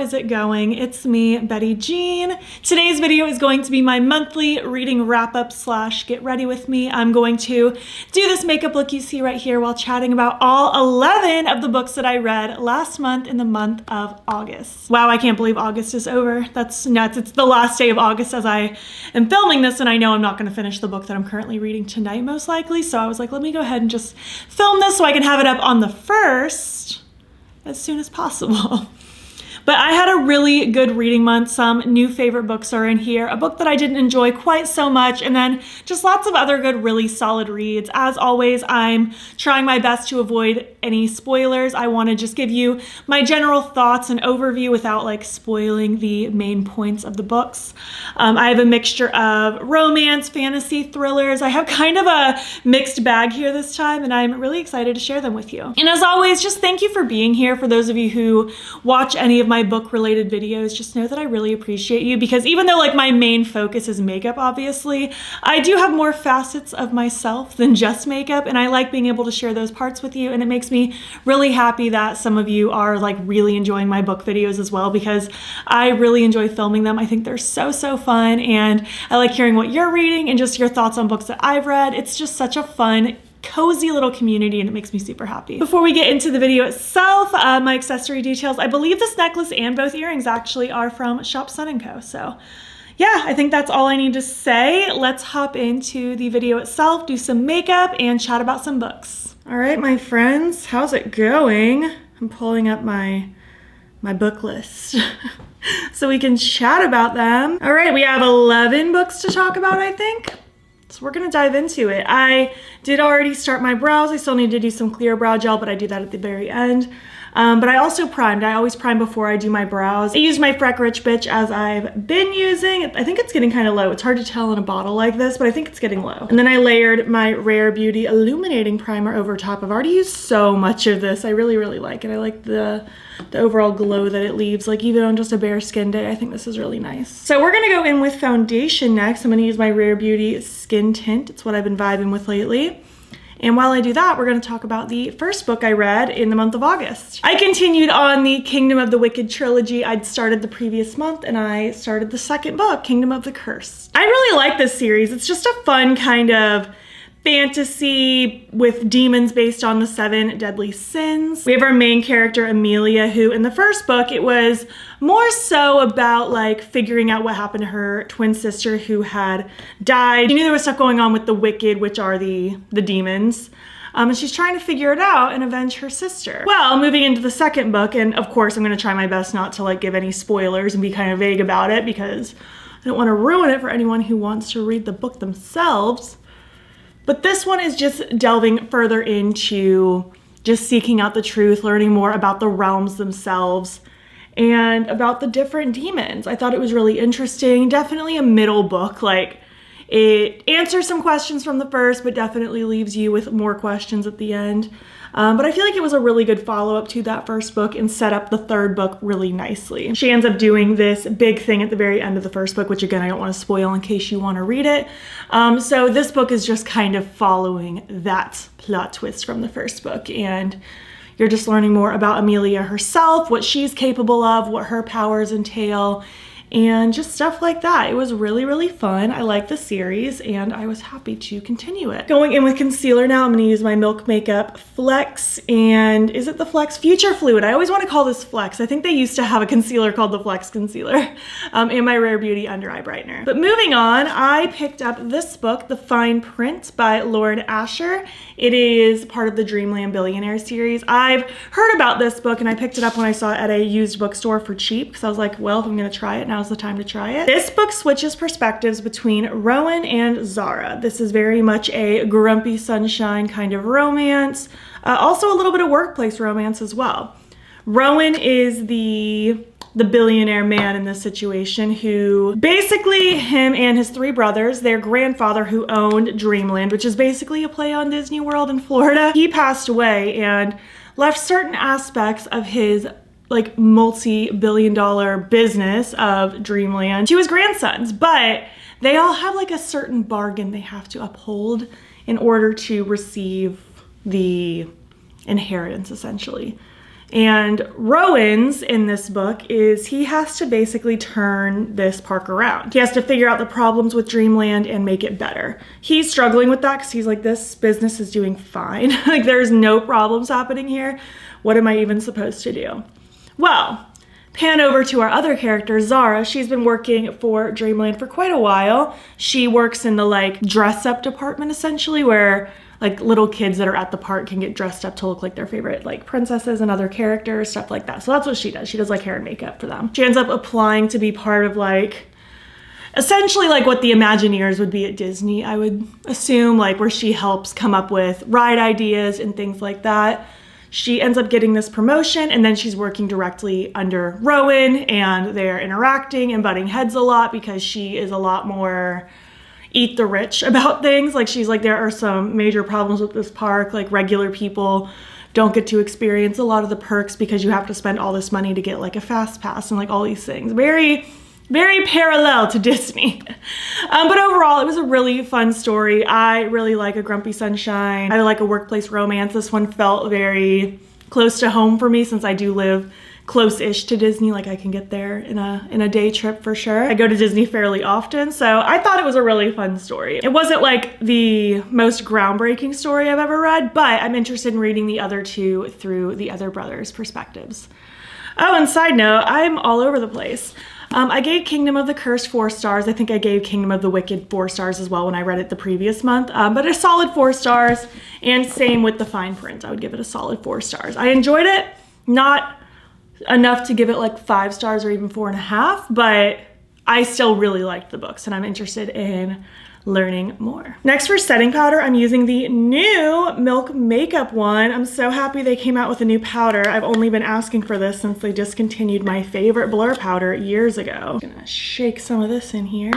is it going? It's me, Betty Jean. Today's video is going to be my monthly reading wrap-up / get ready with me. I'm going to do this makeup look you see right here while chatting about all 11 of the books that I read last month in the month of August. Wow, I can't believe August is over. That's nuts. It's the last day of August as I am filming this, and I know I'm not going to finish the book that I'm currently reading tonight most likely, so I was like, let me go ahead and just film this so I can have it up on the 1st as soon as possible. But I had a really good reading month. Some new favorite books are in here. A book that I didn't enjoy quite so much, and then just lots of other good, really solid reads. As always, I'm trying my best to avoid any spoilers. I want to just give you my general thoughts and overview without like spoiling the main points of the books. I have a mixture of romance, fantasy, thrillers. I have kind of a mixed bag here this time, and I'm really excited to share them with you. And as always, just thank you for being here. For those of you who watch any of my book related videos, just know that I really appreciate you, because even though like my main focus is makeup, obviously, I do have more facets of myself than just makeup, and I like being able to share those parts with you, and it makes me really happy that some of you are like really enjoying my book videos as well, because I really enjoy filming them. I think they're so fun, and I like hearing what you're reading and just your thoughts on books that I've read. It's just such a fun, cozy little community, and it makes me super happy. Before we get into the video itself, my accessory details, I believe this necklace and both earrings actually are from Shop Sun & Co. So yeah, I think that's all I need to say. Let's hop into the video itself, do some makeup, and chat about some books. All right, my friends, how's it going? I'm pulling up my book list so we can chat about them. All right, we have 11 books to talk about, I think. So we're gonna dive into it. I did already start my brows. I still need to do some clear brow gel, but I do that at the very end. But I also primed. I always prime before I do my brows. I used my Freck Rich Bitch as I've been using. I think it's getting kind of low. It's hard to tell in a bottle like this, but I think it's getting low. And then I layered my Rare Beauty Illuminating Primer over top. I've already used so much of this. I really like it. I like the overall glow that it leaves, like even on just a bare skin day. I think this is really nice. So we're gonna go in with foundation next. I'm gonna use my Rare Beauty Skin Tint. It's what I've been vibing with lately. And while I do that, we're going to talk about the first book I read in the month of August. I continued on the Kingdom of the Wicked trilogy. I'd started the previous month, and I started the second book, Kingdom of the Curse. I really like this series. It's just a fun kind of fantasy with demons based on the 7 deadly sins. We have our main character, Amelia, who in the first book, it was more so about like figuring out what happened to her twin sister who had died. She knew there was stuff going on with the wicked, which are the demons. And she's trying to figure it out and avenge her sister. Well, moving into the second book, and of course I'm gonna try my best not to like give any spoilers and be kind of vague about it, because I don't wanna ruin it for anyone who wants to read the book themselves. But this one is just delving further into just seeking out the truth, learning more about the realms themselves and about the different demons. I thought it was really interesting. Definitely a middle book. Like, it answers some questions from the first, but definitely leaves you with more questions at the end. But I feel like it was a really good follow-up to that first book and set up the third book really nicely. She ends up doing this big thing at the very end of the first book, which again, I don't want to spoil in case you want to read it. So this book is just kind of following that plot twist from the first book, and you're just learning more about Amelia herself, what she's capable of, what her powers entail, and just stuff like that. It was really fun. I like the series, and I was happy to continue it. Going in with concealer now, I'm gonna use my Milk Makeup Flex, and is it the Flex Future Fluid? I always wanna call this Flex. I think they used to have a concealer called the Flex Concealer, and my Rare Beauty Under Eye Brightener. But moving on, I picked up this book, The Fine Print by Lauren Asher. It is part of the Dreamland Billionaire series. I've heard about this book, and I picked it up when I saw it at a used bookstore for cheap, because I was like, well, if I'm gonna try it, now's the time to try it. This book switches perspectives between Rowan and Zara. This is very much a grumpy sunshine kind of romance. Also a little bit of workplace romance as well. Rowan is the billionaire man in this situation, who basically, him and his 3 brothers, their grandfather who owned Dreamland, which is basically a play on Disney World in Florida, he passed away and left certain aspects of his like multi-billion-dollar business of Dreamland to his grandsons, but they all have like a certain bargain they have to uphold in order to receive the inheritance, essentially. And Rowan's in this book is he has to basically turn this park around. He has to figure out the problems with Dreamland and make it better. He's struggling with that because he's like, this business is doing fine. Like there's no problems happening here. What am I even supposed to do? Well, pan over to our other character, Zara. She's been working for Dreamland for quite a while. She works in the like dress up department essentially, where like little kids that are at the park can get dressed up to look like their favorite like princesses and other characters, stuff like that. So that's what she does. She does like hair and makeup for them. She ends up applying to be part of like, essentially like what the Imagineers would be at Disney, I would assume, like where she helps come up with ride ideas and things like that. She ends up getting this promotion and then she's working directly under Rowan and they're interacting and butting heads a lot because she is a lot more eat the rich about things. Like she's like, there are some major problems with this park. Like regular people don't get to experience a lot of the perks because you have to spend all this money to get like a fast pass and like all these things. Very, very parallel to Disney. But overall, it was a really fun story. I really like A Grumpy Sunshine. I like a workplace romance. This one felt very close to home for me since I do live close-ish to Disney. Like I can get there in a day trip for sure. I go to Disney fairly often, so I thought it was a really fun story. It wasn't like the most groundbreaking story I've ever read, but I'm interested in reading the other two through the other brothers' perspectives. Oh, and side note, I'm all over the place. I gave Kingdom of the Cursed 4 stars. I think I gave Kingdom of the Wicked 4 stars as well when I read it the previous month, but a solid 4 stars, and same with The Fine Print. I would give it a solid 4 stars. I enjoyed it, not enough to give it like 5 stars or even 4.5, but I still really liked the books and I'm interested in learning more. Next for setting powder, I'm using the new Milk Makeup one. I'm so happy they came out with a new powder. I've only been asking for this since they discontinued my favorite blur powder years ago. I'm gonna shake some of this in here.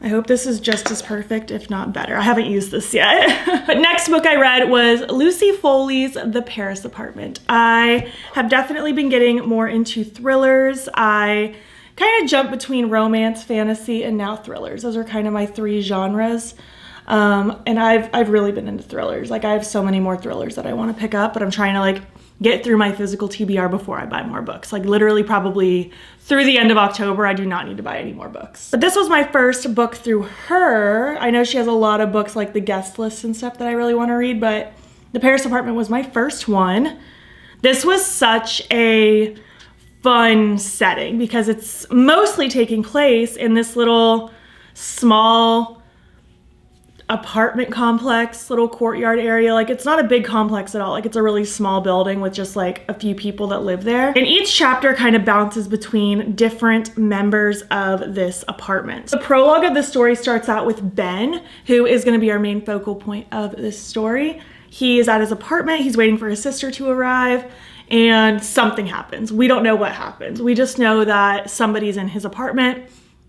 I hope this is just as perfect, if not better. I haven't used this yet. But next book I read was Lucy Foley's The Paris Apartment. I have definitely been getting more into thrillers. I kind of jump between romance, fantasy, and now thrillers. Those are kind of my 3 genres. And I've really been into thrillers. Like I have so many more thrillers that I want to pick up, but I'm trying to like get through my physical TBR before I buy more books. Like literally probably through the end of October, I do not need to buy any more books. But this was my first book through her. I know she has a lot of books like the guest lists and stuff that I really want to read, but The Paris Apartment was my first one. This was such a fun setting because it's mostly taking place in this little small apartment complex, little courtyard area. Like it's not a big complex at all. Like it's a really small building with just like a few people that live there. And each chapter kind of bounces between different members of this apartment. The prologue of the story starts out with Ben, who is going to be our main focal point of this story. He is at his apartment. He's waiting for his sister to arrive and something happens. We don't know what happens. We just know that somebody's in his apartment.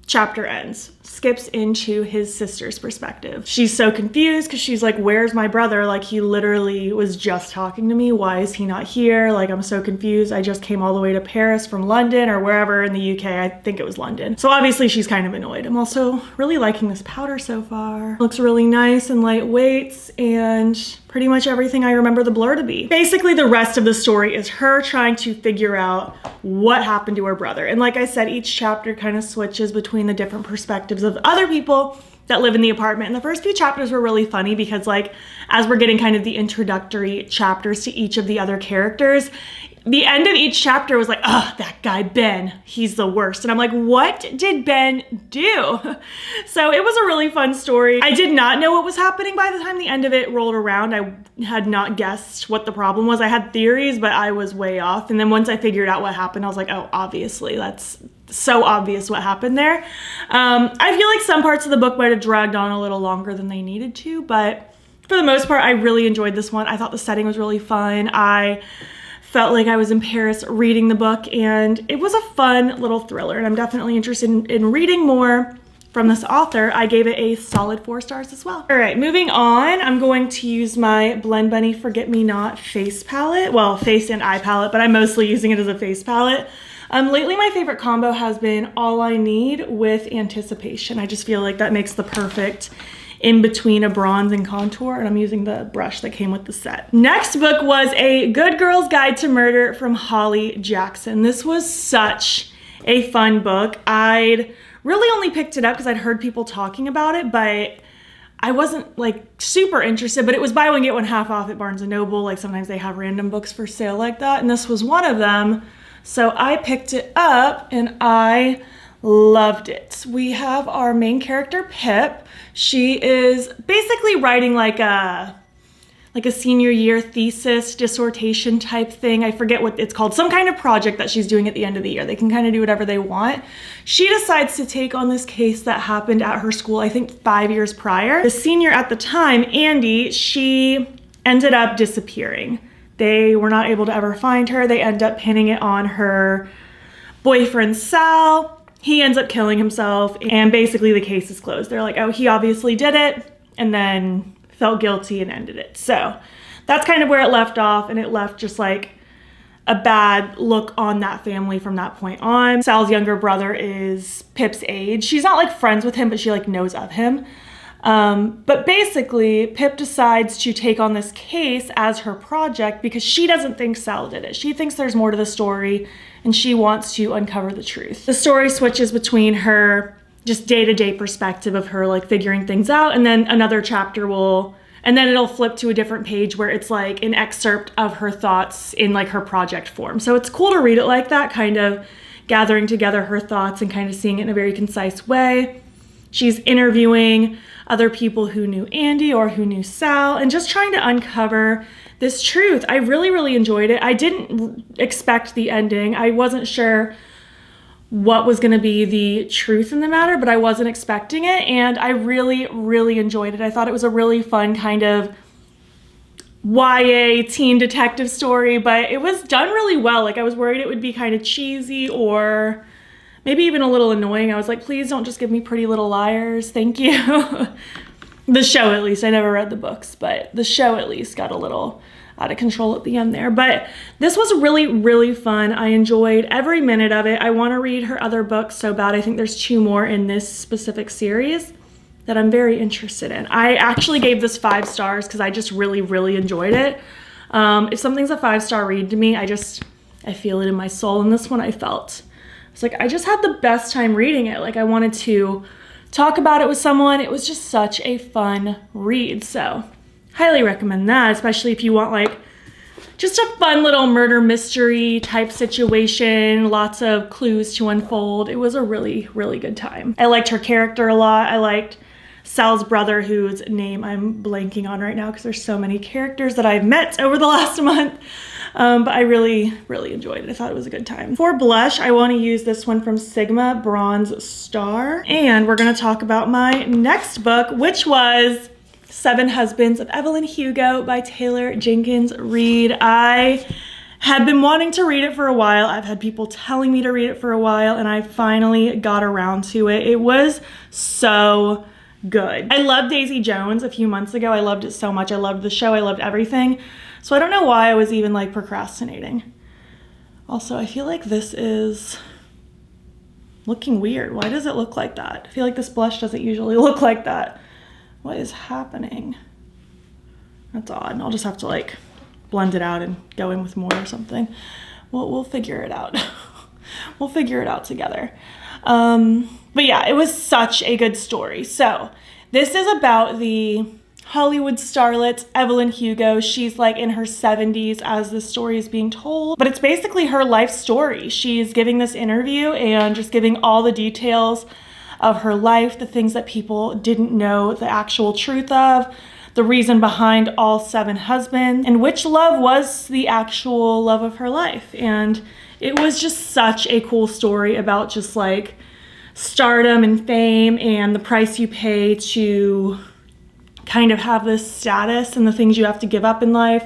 Chapter ends. Skips into his sister's perspective. She's so confused because she's like, where's my brother? Like he literally was just talking to me. Why is he not here? Like I'm so confused. I just came all the way to Paris from London or wherever in the UK. I think it was London. So obviously she's kind of annoyed. I'm also really liking this powder so far. Looks really nice and lightweight and pretty much everything I remember the blur to be. Basically the rest of the story is her trying to figure out what happened to her brother. And like I said, each chapter kind of switches between the different perspectives of other people that live in the apartment. And the first few chapters were really funny because like, as we're getting kind of the introductory chapters to each of the other characters, the end of each chapter was like, oh, that guy, Ben, he's the worst. And I'm like, what did Ben do? So it was a really fun story. I did not know what was happening by the time the end of it rolled around. I had not guessed what the problem was. I had theories, but I was way off. And then once I figured out what happened, I was like, oh, obviously, that's so obvious what happened there. I feel like some parts of the book might have dragged on a little longer than they needed to, but for the most part, I really enjoyed this one. I thought the setting was really fun. I felt like I was in Paris reading the book, and it was a fun little thriller, and I'm definitely interested in reading more from this author. I gave it a solid 4 stars as well. All right, moving on, I'm going to use my Blend Bunny Forget Me Not face palette. Well, face and eye palette, but I'm mostly using it as a face palette. Lately, my favorite combo has been All I Need with Anticipation. I just feel like that makes the perfect in between a bronze and contour, and I'm using the brush that came with the set. Next book was A Good Girl's Guide to Murder from Holly Jackson. This was such a fun book. I'd really only picked it up because I'd heard people talking about it, but I wasn't like super interested, but it was buy one, get one half off at Barnes & Noble. Like sometimes they have random books for sale like that, and this was one of them. So I picked it up and I loved it. We have our main character, Pip. She is basically writing like a senior year thesis, dissertation type thing. I forget what it's called. Some kind of project that she's doing at the end of the year. They can kind of do whatever they want. She decides to take on this case that happened at her school, I think 5 years prior. The senior at the time, Andy, she ended up disappearing. They were not able to ever find her. They end up pinning it on her boyfriend, Sal. He ends up killing himself, and basically the case is closed. They're like, oh, he obviously did it, and then felt guilty and ended it. So that's kind of where it left off, and it left just like a bad look on that family from that point on. Sal's younger brother is Pip's age. She's not like friends with him, but she like knows of him. But basically Pip decides to take on this case as her project because she doesn't think Sal did it. She thinks there's more to the story and she wants to uncover the truth. The story switches between her just day-to-day perspective of her like figuring things out, and then another chapter and then it'll flip to a different page where it's like an excerpt of her thoughts in like her project form. So it's cool to read it like that, kind of gathering together her thoughts and kind of seeing it in a very concise way. She's interviewing other people who knew Andy or who knew Sal and just trying to uncover this truth. I really, really enjoyed it. I didn't expect the ending. I wasn't sure what was going to be the truth in the matter, but I wasn't expecting it, and I really, really enjoyed it. I thought it was a really fun kind of YA teen detective story, but it was done really well. Like I was worried it would be kind of cheesy or maybe even a little annoying. I was like, please don't just give me Pretty Little Liars. Thank you. The show, at least. I never read the books, but the show at least got a little out of control at the end there. But this was really, really fun. I enjoyed every minute of it. I want to read her other books so bad. I think there's 2 more in this specific series that I'm very interested in. I actually gave this 5 stars because I just really, really enjoyed it. If something's a 5-star read to me, I feel it in my soul. And this one I felt. It's like, I just had the best time reading it. Like I wanted to talk about it with someone. It was just such a fun read. So highly recommend that, especially if you want like just a fun little murder mystery type situation, lots of clues to unfold. It was a really, really good time. I liked her character a lot. I liked Sal's brother, whose name I'm blanking on right now because there's so many characters that I've met over the last month. But I really, really enjoyed it. I thought it was a good time. For blush, I want to use this one from Sigma, Bronze Star. And we're going to talk about my next book, which was 7 Husbands of Evelyn Hugo by Taylor Jenkins Reid. I had been wanting to read it for a while. I've had people telling me to read it for a while, and I finally got around to it. It was so good. I loved Daisy Jones a few months ago. I loved it so much. I loved the show. I loved everything. So I don't know why I was even like procrastinating. Also, I feel like this is looking weird. Why does it look like that? I feel like this blush doesn't usually look like that. What is happening? That's odd. I'll just have to like blend it out and go in with more or something. We'll figure it out. We'll figure it out together. But yeah, it was such a good story. So this is about the Hollywood starlet Evelyn Hugo. She's like in her 70s as this story is being told, but it's basically her life story. She's giving this interview and just giving all the details of her life, the things that people didn't know the actual truth of, the reason behind all 7 husbands, and which love was the actual love of her life. And it was just such a cool story about just like stardom and fame and the price you pay to kind of have this status and the things you have to give up in life.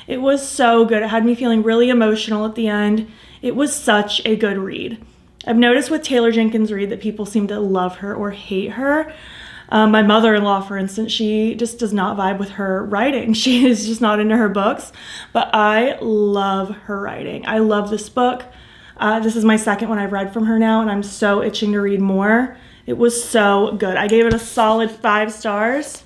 It was so good. It had me feeling really emotional at the end. It was such a good read. I've noticed with Taylor Jenkins Reid that people seem to love her or hate her. My mother-in-law, for instance, she just does not vibe with her writing. She is just not into her books, but I love her writing. I love this book. This is my second one I've read from her now, and I'm so itching to read more. It was so good. I gave it a solid 5 stars.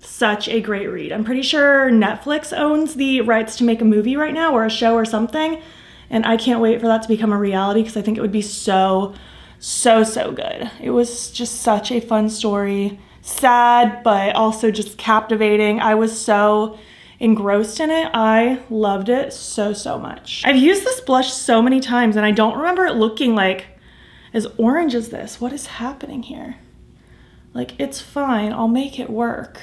Such a great read. I'm pretty sure Netflix owns the rights to make a movie right now, or a show or something. And I can't wait for that to become a reality, because I think it would be so good. It was just such a fun story. Sad, but also just captivating. I was so engrossed in it. I loved it so much. I've used this blush so many times and I don't remember it looking like as orange as this. What is happening here? Like, it's fine. I'll make it work.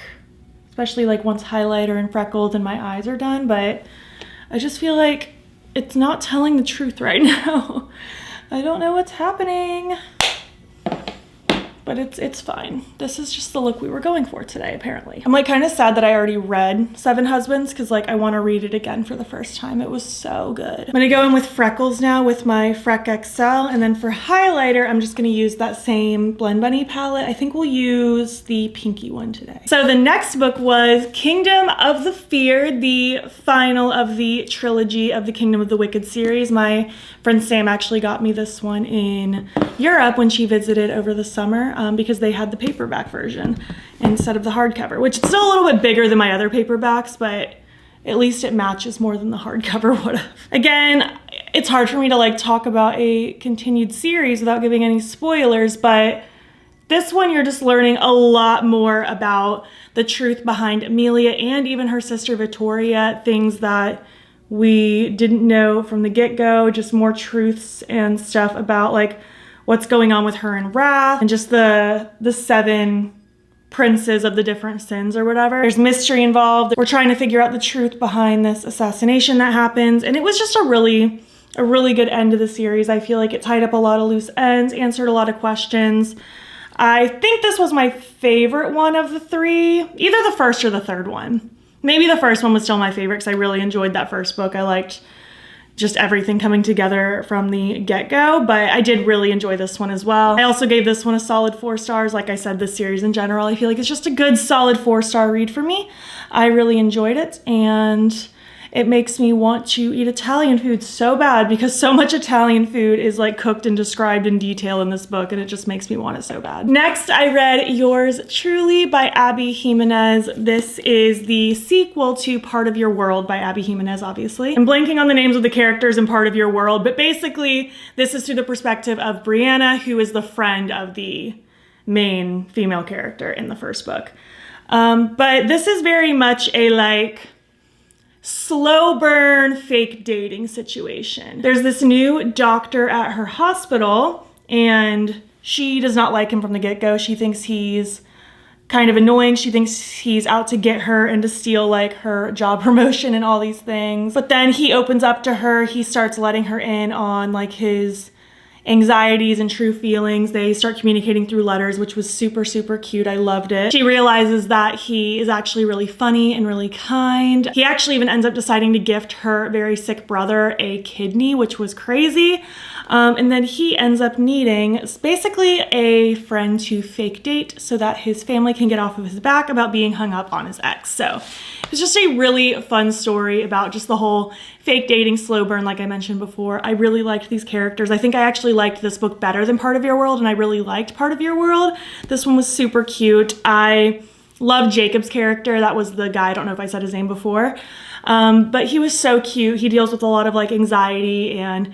Especially like once highlighter and freckles and my eyes are done, but I just feel like it's not telling the truth right now. I don't know what's happening, but it's fine. This is just the look we were going for today, apparently. I'm like kind of sad that I already read Seven Husbands, because like I want to read it again for the first time. It was so good. I'm gonna go in with freckles now with my Freck XL, and then for highlighter, I'm just gonna use that same Blend Bunny palette. I think we'll use the pinky one today. So the next book was Kingdom of the Fear, the final of the trilogy of the Kingdom of the Wicked series. My friend Sam actually got me this one in Europe when she visited over the summer, because they had the paperback version instead of the hardcover, which is still a little bit bigger than my other paperbacks, but at least it matches more than the hardcover would have. Again, it's hard for me to like talk about a continued series without giving any spoilers, but this one you're just learning a lot more about the truth behind Amelia and even her sister Victoria, things that we didn't know from the get-go, just more truths and stuff about like what's going on with her and Wrath, and just the 7 princes of the different sins or whatever. There's mystery involved. We're trying to figure out the truth behind this assassination that happens, and it was just a really good end to the series. I feel like it tied up a lot of loose ends, answered a lot of questions. I think this was my favorite one of the 3, either the first or the third one. Maybe the first one was still my favorite, because I really enjoyed that first book. I liked just everything coming together from the get-go, but I did really enjoy this one as well. I also gave this one a solid 4 stars. Like I said, this series in general, I feel like it's just a good solid 4-star read for me. I really enjoyed it, and it makes me want to eat Italian food so bad, because so much Italian food is like cooked and described in detail in this book, and it just makes me want it so bad. Next, I read Yours Truly by Abby Jimenez. This is the sequel to Part of Your World by Abby Jimenez, obviously. I'm blanking on the names of the characters in Part of Your World, but basically this is through the perspective of Brianna, who is the friend of the main female character in the first book. But this is very much a like slow burn fake dating situation. There's this new doctor at her hospital, and she does not like him from the get-go. She thinks he's kind of annoying. She thinks he's out to get her and to steal like her job promotion and all these things. But then he opens up to her. He starts letting her in on like his anxieties and true feelings. They start communicating through letters, which was super cute. I loved it. She realizes that he is actually really funny and really kind. He actually even ends up deciding to gift her very sick brother a kidney, which was crazy. And then he ends up needing basically a friend to fake date so that his family can get off of his back about being hung up on his ex. So it's just a really fun story about just the whole fake dating slow burn, like I mentioned before. I really liked these characters. I think I actually liked this book better than Part of Your World, and I really liked Part of Your World. This one was super cute. I love Jacob's character. That was the guy. I don't know if I said his name before, but he was so cute. He deals with a lot of like anxiety and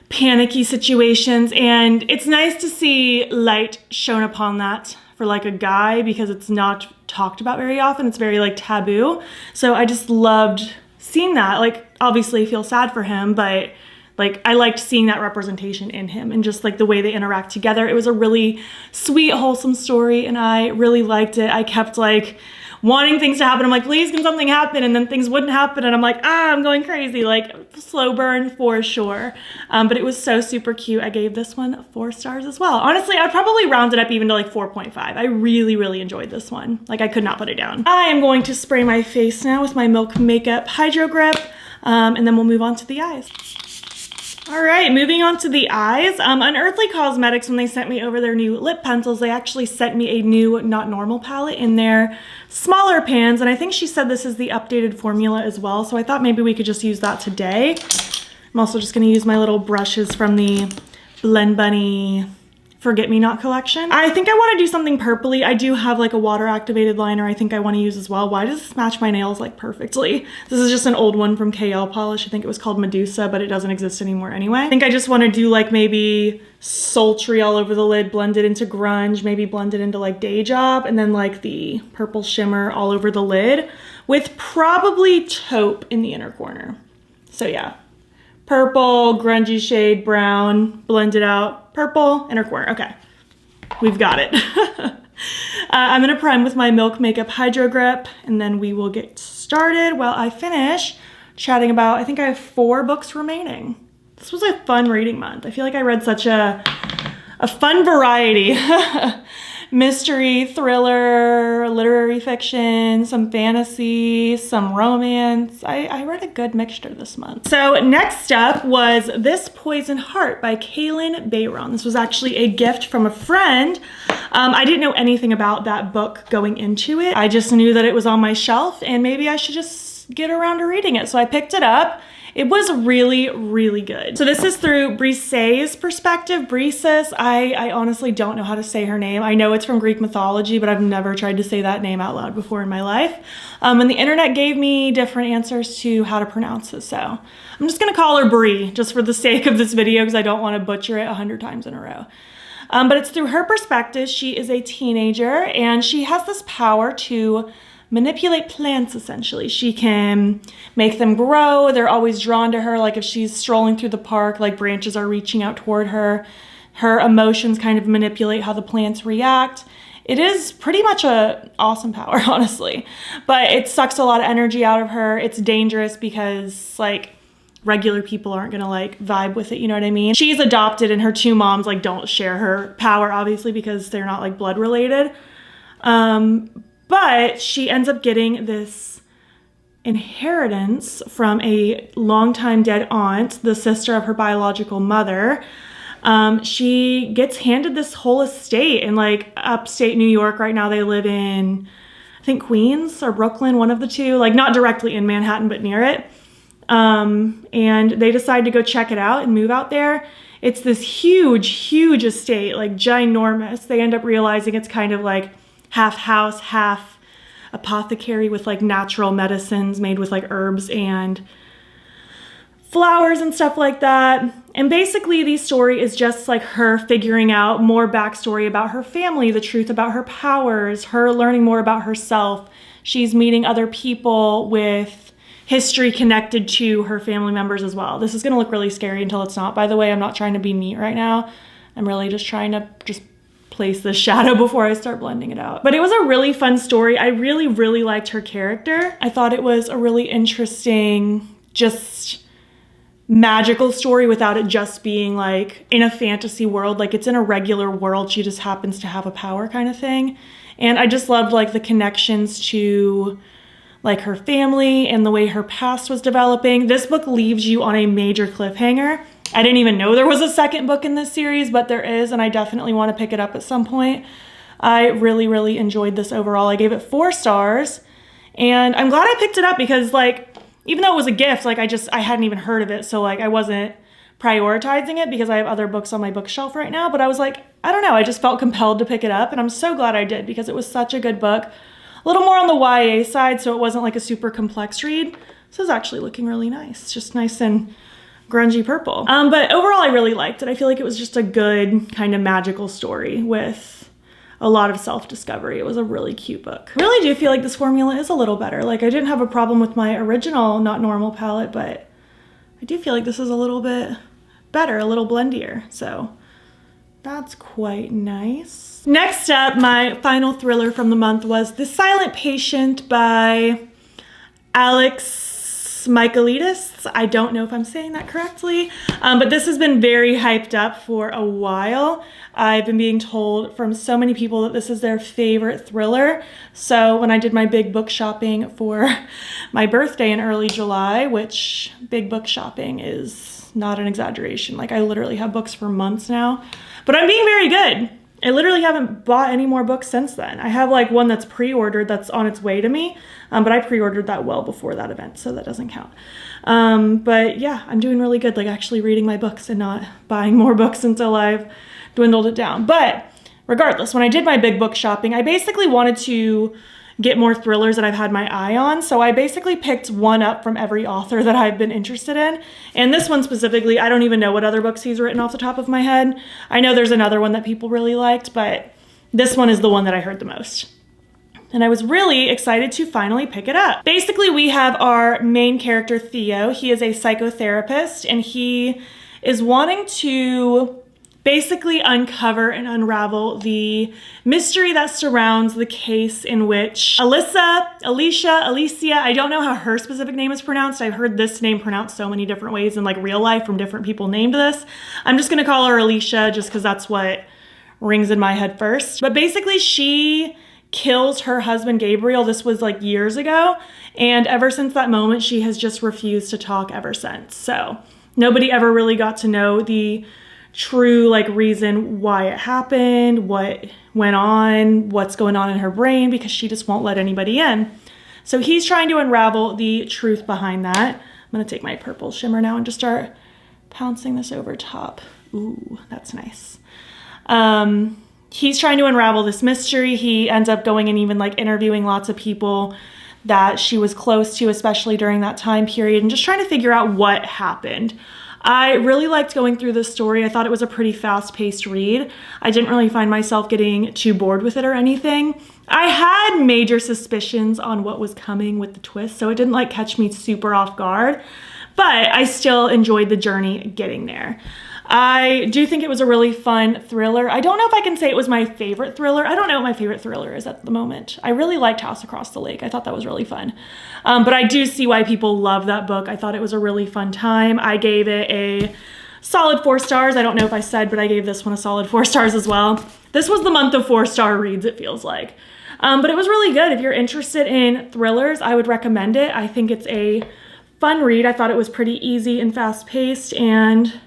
panicky situations, and it's nice to see light shown upon that for like a guy, because it's not talked about very often. It's very like taboo. So I just loved seeing that. Like, obviously I feel sad for him, but like I liked seeing that representation in him and just like the way they interact together. It was a really sweet, wholesome story, and I really liked it. I kept like wanting things to happen. I'm like, please, can something happen? And then things wouldn't happen, and I'm like, I'm going crazy. Like, slow burn for sure. But it was so super cute. I gave this one 4 stars as well. Honestly, I'd probably round it up even to like 4.5. I really enjoyed this one. Like, I could not put it down. I am going to spray my face now with my Milk Makeup Hydro Grip, and then we'll move on to the eyes. All right, moving on to the eyes. Unearthly Cosmetics, when they sent me over their new lip pencils, they actually sent me a new Not Normal palette in their smaller pans, and I think she said this is the updated formula as well, so I thought maybe we could just use that today. I'm also just gonna use my little brushes from the Blend Bunny forget-me-not collection. I think I want to do something purpley. I do have like a water activated liner I think I want to use as well. Why does this match my nails like perfectly? This is just an old one from KL Polish. I think it was called Medusa, but it doesn't exist anymore anyway. I think I just want to do like maybe sultry all over the lid, blend it into grunge, maybe blend it into like day job, and then like the purple shimmer all over the lid with probably taupe in the inner corner. So yeah, purple, grungy shade, brown, blend it out, purple, inner corner. Okay, we've got it. I'm gonna prime with my Milk Makeup Hydro Grip, and then we will get started while I finish chatting about, I think I have 4 books remaining. This was a fun reading month. I feel like I read such a fun variety. Mystery, thriller, literary fiction, some fantasy, some romance. I read a good mixture this month. So next up was This Poison Heart by Kaylin Bayron. This was actually a gift from a friend. I didn't know anything about that book going into it. I just knew that it was on my shelf and maybe I should just get around to reading it. So I picked it up. It was really, really good. So this is through Briseis's perspective. Briseis, I honestly don't know how to say her name. I know it's from Greek mythology, but I've never tried to say that name out loud before in my life. And the internet gave me different answers to how to pronounce it. So I'm just gonna call her Brie just for the sake of this video because I don't wanna butcher it 100 times in a row. But it's through her perspective. She is a teenager and she has this power to manipulate plants, essentially. She can make them grow. They're always drawn to her. Like if she's strolling through the park, like branches are reaching out toward her. Her emotions kind of manipulate how the plants react. It is pretty much an awesome power, honestly. But it sucks a lot of energy out of her. It's dangerous because like regular people aren't gonna like vibe with it, you know what I mean? She's adopted and her 2 moms like don't share her power, obviously, because they're not like blood related. But she ends up getting this inheritance from a longtime dead aunt, the sister of her biological mother. She gets handed this whole estate in like upstate New York. Right now they live in, I think Queens or Brooklyn, one of the two, like not directly in Manhattan, but near it. And they decide to go check it out and move out there. It's this huge, huge estate, like ginormous. They end up realizing it's kind of like half house, half apothecary with like natural medicines made with like herbs and flowers and stuff like that. And basically the story is just like her figuring out more backstory about her family, the truth about her powers, her learning more about herself. She's meeting other people with history connected to her family members as well. This is gonna look really scary until it's not, by the way. I'm not trying to be neat right now. I'm really just trying to place the shadow before I start blending it out. But it was a really fun story. I really, really liked her character. I thought it was a really interesting, just magical story without it just being like in a fantasy world. Like it's in a regular world. She just happens to have a power kind of thing. And I just loved like the connections to like her family and the way her past was developing. This book leaves you on a major cliffhanger. I didn't even know there was a second book in this series, but there is, and I definitely want to pick it up at some point. I really, really enjoyed this overall. I gave it 4 stars, and I'm glad I picked it up because like, even though it was a gift, like I hadn't even heard of it, so like I wasn't prioritizing it because I have other books on my bookshelf right now, but I was like, I don't know, I just felt compelled to pick it up, and I'm so glad I did because it was such a good book. A little more on the YA side, so it wasn't like a super complex read. This is actually looking really nice, just nice and grungy purple. But overall, I really liked it. I feel like it was just a good kind of magical story with a lot of self-discovery. It was a really cute book. I really do feel like this formula is a little better. Like I didn't have a problem with my original Not Normal palette, but I do feel like this is a little bit better, a little blendier. So that's quite nice. Next up, my final thriller from the month was The Silent Patient by Alex Michaelides. I don't know if I'm saying that correctly, but this has been very hyped up for a while. I've been being told from so many people that this is their favorite thriller. So when I did my big book shopping for my birthday in early July, which big book shopping is not an exaggeration. Like I literally have books for months now, but I'm being very good. I literally haven't bought any more books since then. I have like one that's pre-ordered that's on its way to me, but I pre-ordered that well before that event, so that doesn't count. But yeah, I'm doing really good, like actually reading my books and not buying more books until I've dwindled it down. But regardless, when I did my big book shopping, I basically wanted to get more thrillers that I've had my eye on. So I basically picked one up from every author that I've been interested in. And this one specifically, I don't even know what other books he's written off the top of my head. I know there's another one that people really liked, but this one is the one that I heard the most. And I was really excited to finally pick it up. Basically, we have our main character, Theo. He is a psychotherapist, and he is wanting to basically uncover and unravel the mystery that surrounds the case in which Alicia, I don't know how her specific name is pronounced. I've heard this name pronounced so many different ways in like real life from different people named this. I'm just gonna call her Alicia just because that's what rings in my head first. But basically she kills her husband Gabriel. This was like years ago. And ever since that moment, she has just refused to talk ever since. So nobody ever really got to know the true like reason why it happened, what went on, what's going on in her brain, because she just won't let anybody in. So he's trying to unravel the truth behind that. I'm gonna take my purple shimmer now and just start pouncing this over top. Ooh, that's nice. He's trying to unravel this mystery. He ends up going and even like interviewing lots of people that she was close to, especially during that time period, and just trying to figure out what happened. I really liked going through this story. I thought it was a pretty fast-paced read. I didn't really find myself getting too bored with it or anything. I had major suspicions on what was coming with the twist, so it didn't like catch me super off guard, but I still enjoyed the journey getting there. I do think it was a really fun thriller. I don't know if I can say it was my favorite thriller. I don't know what my favorite thriller is at the moment. I really liked House Across the Lake. I thought that was really fun. But I do see why people love that book. I thought it was a really fun time. I gave it a solid 4 stars. I don't know if I said, but I gave this one a solid 4 stars as well. This was the month of 4-star reads, it feels like. But it was really good. If you're interested in thrillers, I would recommend it. I think it's a fun read. I thought it was pretty easy and fast-paced, and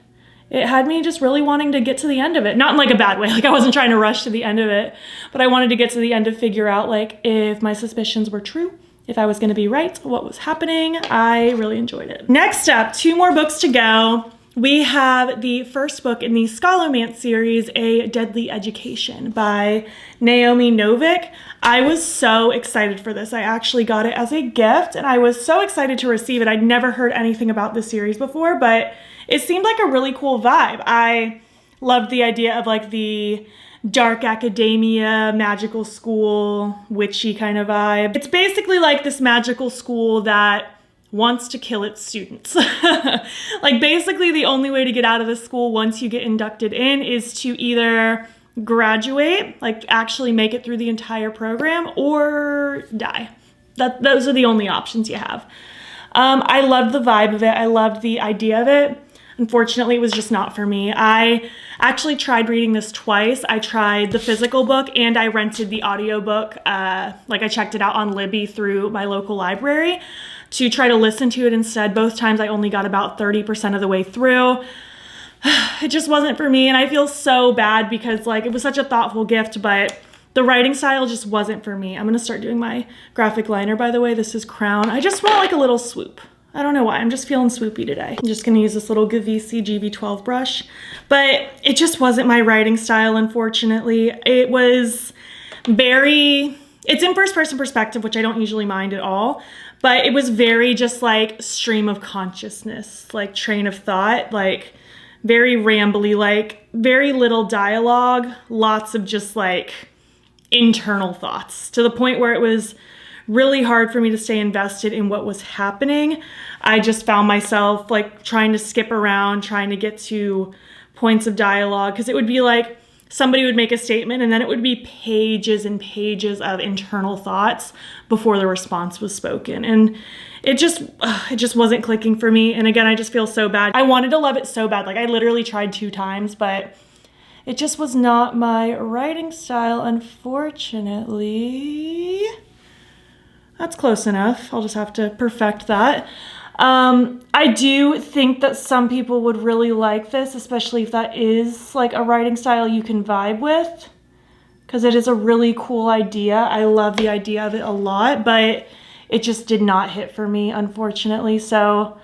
it had me just really wanting to get to the end of it. Not in like a bad way, like I wasn't trying to rush to the end of it, but I wanted to get to the end to figure out like if my suspicions were true, if I was gonna be right, what was happening. I really enjoyed it. Next up, 2 more books to go. We have the first book in the Scholomance series, A Deadly Education by Naomi Novik. I was so excited for this. I actually got it as a gift and I was so excited to receive it. I'd never heard anything about this series before, but it seemed like a really cool vibe. I loved the idea of like the dark academia, magical school, witchy kind of vibe. It's basically like this magical school that wants to kill its students. Like basically the only way to get out of the school once you get inducted in is to either graduate, like actually make it through the entire program, or die. Those are the only options you have. I loved the vibe of it. I loved the idea of it. Unfortunately, it was just not for me. I actually tried reading this twice. I tried the physical book and I rented the audiobook. Like I checked it out on Libby through my local library to try to listen to it instead. Both times I only got about 30% of the way through. It just wasn't for me, and I feel so bad because like it was such a thoughtful gift, but the writing style just wasn't for me. I'm gonna start doing my graphic liner, by the way. This is Crown. I just want like a little swoop. I don't know why, I'm just feeling swoopy today. I'm just gonna use this little Gavisi GV12 brush, but it just wasn't my writing style, unfortunately. It was it's in first person perspective, which I don't usually mind at all, but it was very just like stream of consciousness, like train of thought, like very rambly, like very little dialogue, lots of just like internal thoughts, to the point where it was really hard for me to stay invested in what was happening. I just found myself like trying to skip around, trying to get to points of dialogue, because it would be like somebody would make a statement and then it would be pages and pages of internal thoughts before the response was spoken. And it just wasn't clicking for me. And again, I just feel so bad. I wanted to love it so bad. Like I literally tried 2 times, but it just was not my writing style, unfortunately. That's close enough. I'll just have to perfect that. I do think that some people would really like this, especially if that is like a writing style you can vibe with. because it is a really cool idea. I love the idea of it a lot, but it just did not hit for me, unfortunately. So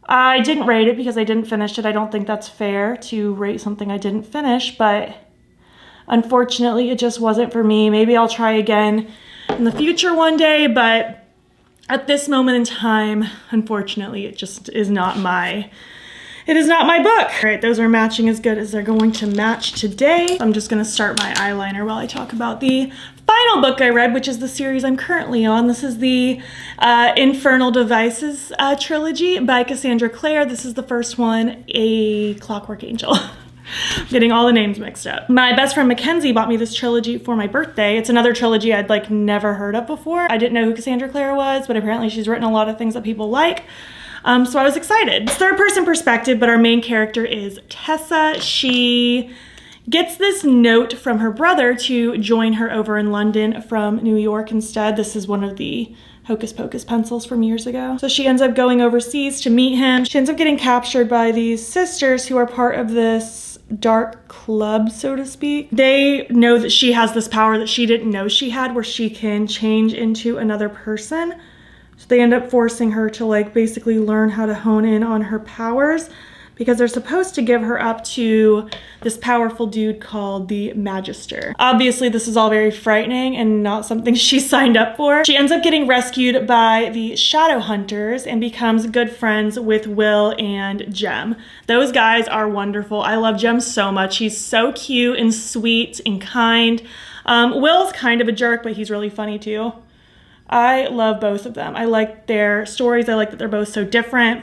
I didn't rate it because I didn't finish it. I don't think that's fair to rate something I didn't finish, but unfortunately it just wasn't for me. Maybe I'll try again in the future one day, but at this moment in time, unfortunately, it just is not my book. All right, those are matching as good as they're going to match today. I'm just gonna start my eyeliner while I talk about the final book I read, which is the series I'm currently on. This is the Infernal Devices trilogy by Cassandra Clare. This is the first one, A Clockwork Angel. I'm getting all the names mixed up. My best friend Mackenzie bought me this trilogy for my birthday. It's another trilogy I'd like never heard of before. I didn't know who Cassandra Clare was, but apparently she's written a lot of things that people like. So I was excited. It's third person perspective, but our main character is Tessa. She gets this note from her brother to join her over in London from New York instead. This is one of the Hocus Pocus pencils from years ago. So she ends up going overseas to meet him. She ends up getting captured by these sisters who are part of this dark club, so to speak. They know that she has this power that she didn't know she had, where she can change into another person. So they end up forcing her to like basically learn how to hone in on her powers, because they're supposed to give her up to this powerful dude called the Magister. Obviously, this is all very frightening and not something she signed up for. She ends up getting rescued by the Shadow Hunters and becomes good friends with Will and Jem. Those guys are wonderful. I love Jem so much. He's so cute and sweet and kind. Will's kind of a jerk, but he's really funny too. I love both of them. I like their stories. I like that they're both so different.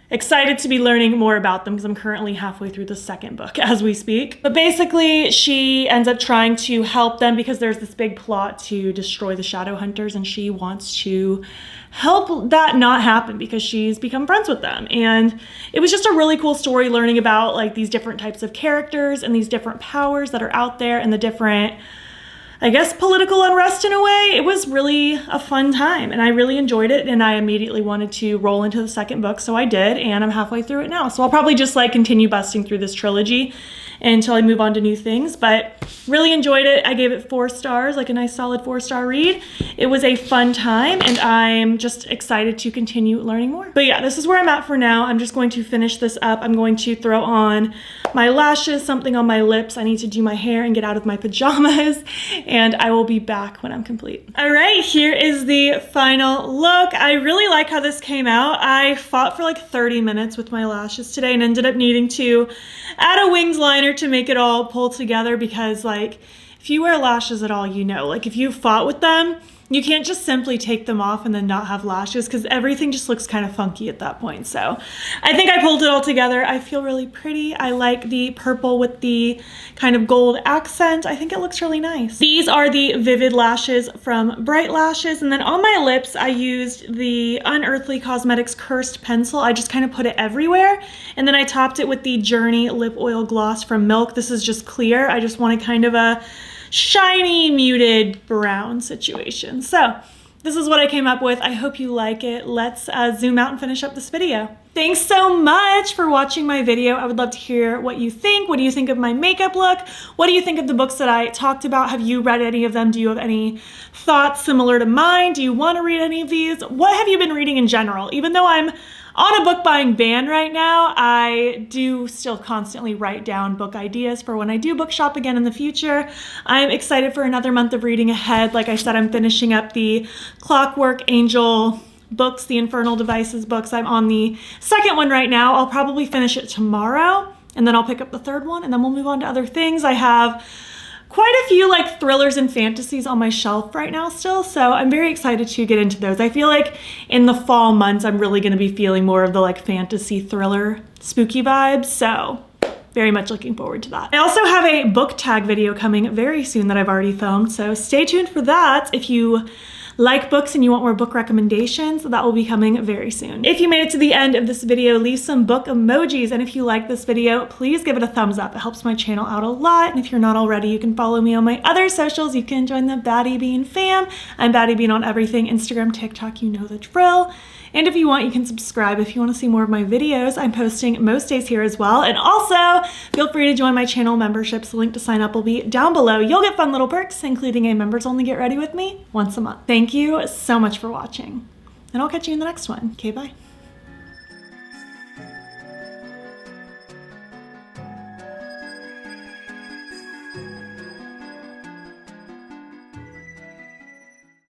Excited to be learning more about them because I'm currently halfway through the second book as we speak. But basically, she ends up trying to help them because there's this big plot to destroy the Shadow Hunters, and she wants to help that not happen because she's become friends with them. And it was just a really cool story learning about like these different types of characters and these different powers that are out there and the different, I guess, political unrest in a way. It was really a fun time and I really enjoyed it, and I immediately wanted to roll into the second book, so I did, and I'm halfway through it now. So I'll probably just like continue busting through this trilogy until I move on to new things, but really enjoyed it. I gave it 4 stars, like a nice solid 4-star read. It was a fun time and I'm just excited to continue learning more. But yeah, this is where I'm at for now. I'm just going to finish this up. I'm going to throw on my lashes, something on my lips. I need to do my hair and get out of my pajamas, and I will be back when I'm complete. All right, here is the final look. I really like how this came out. I fought for like 30 minutes with my lashes today and ended up needing to add a winged liner to make it all pull together, because like if you wear lashes at all, you know, like if you fought with them, you can't just simply take them off and then not have lashes, because everything just looks kind of funky at that point. So I think I pulled it all together. I feel really pretty. I like the purple with the kind of gold accent. I think it looks really nice. These are the Vivid lashes from Bright Lashes. And then on my lips, I used the Unearthly Cosmetics Cursed Pencil. I just kind of put it everywhere. And then I topped it with the Journey Lip Oil Gloss from Milk. This is just clear. I just wanted kind of a shiny, muted brown situation. So this is what I came up with. I hope you like it. Let's zoom out and finish up this video. Thanks so much for watching my video. I would love to hear what you think. What do you think of my makeup look? What do you think of the books that I talked about? Have you read any of them? Do you have any thoughts similar to mine? Do you want to read any of these? What have you been reading in general? Even though I'm on a book buying ban right now, I do still constantly write down book ideas for when I do book shop again in the future. I'm excited for another month of reading ahead. Like I said, I'm finishing up the Clockwork Angel books, the Infernal Devices books. I'm on the second one right now. I'll probably finish it tomorrow, and then I'll pick up the third one, and then we'll move on to other things. I have quite a few like thrillers and fantasies on my shelf right now still, so I'm very excited to get into those. I feel like in the fall months, I'm really gonna be feeling more of the like fantasy thriller spooky vibes, so very much looking forward to that. I also have a book tag video coming very soon that I've already filmed, so stay tuned for that. If you like books and you want more book recommendations, that will be coming very soon. If you made it to the end of this video, leave some book emojis, and if you like this video, please give it a thumbs up. It helps my channel out a lot, and if you're not already, you can follow me on my other socials. You can join the Battybean fam. I'm Battybean on everything, Instagram, TikTok, you know the drill. And if you want, you can subscribe if you want to see more of my videos. I'm posting most days here as well. And also, feel free to join my channel memberships. The link to sign up will be down below. You'll get fun little perks, including a members only Get Ready With Me once a month. Thank you so much for watching, and I'll catch you in the next one. Okay, bye.